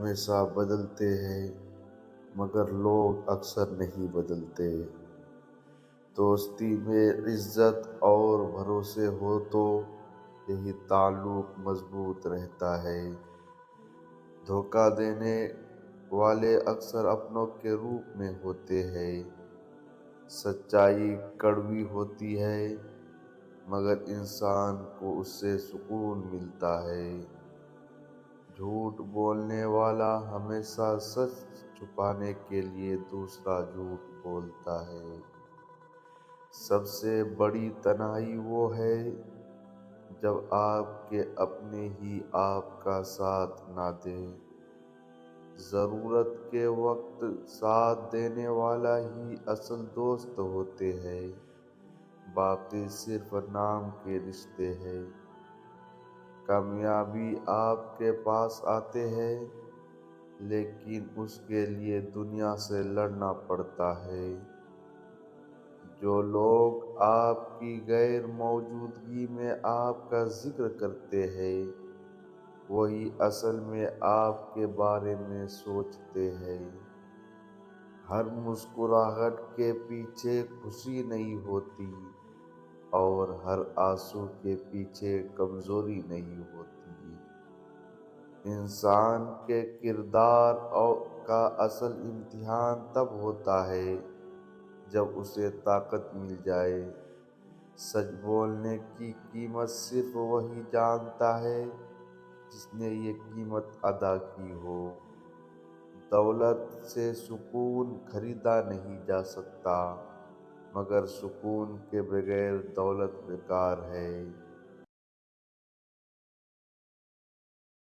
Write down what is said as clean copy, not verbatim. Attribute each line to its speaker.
Speaker 1: ہمیشہ بدلتے ہیں مگر لوگ اکثر نہیں بدلتے۔ دوستی میں عزت اور بھروسے ہو تو یہی تعلق مضبوط رہتا ہے۔ دھوکہ دینے والے اکثر اپنوں کے روپ میں ہوتے ہیں۔ سچائی کڑوی ہوتی ہے مگر انسان کو اس سے سکون ملتا ہے۔ جھوٹ بولنے والا ہمیشہ سچ چھپانے کے لیے دوسرا جھوٹ بولتا ہے۔ سب سے بڑی تنہائی وہ ہے جب آپ کے اپنے ہی آپ کا ساتھ نہ دیں۔ ضرورت کے وقت ساتھ دینے والا ہی اصل دوست ہوتے ہیں، باقی صرف نام کے رشتے ہیں۔ کامیابی آپ کے پاس آتے ہیں لیکن اس کے لیے دنیا سے لڑنا پڑتا ہے۔ جو لوگ آپ کی غیر موجودگی میں آپ کا ذکر کرتے ہیں وہی اصل میں آپ کے بارے میں سوچتے ہیں۔ ہر مسکراہٹ کے پیچھے خوشی نہیں ہوتی اور ہر آنسو کے پیچھے کمزوری نہیں ہوتی۔ انسان کے کردار کا اصل امتحان تب ہوتا ہے جب اسے طاقت مل جائے۔ سچ بولنے کی قیمت صرف وہی جانتا ہے جس نے یہ قیمت ادا کی ہو۔ دولت سے سکون خریدا نہیں جا سکتا مگر سکون کے بغیر دولت بیکار ہے۔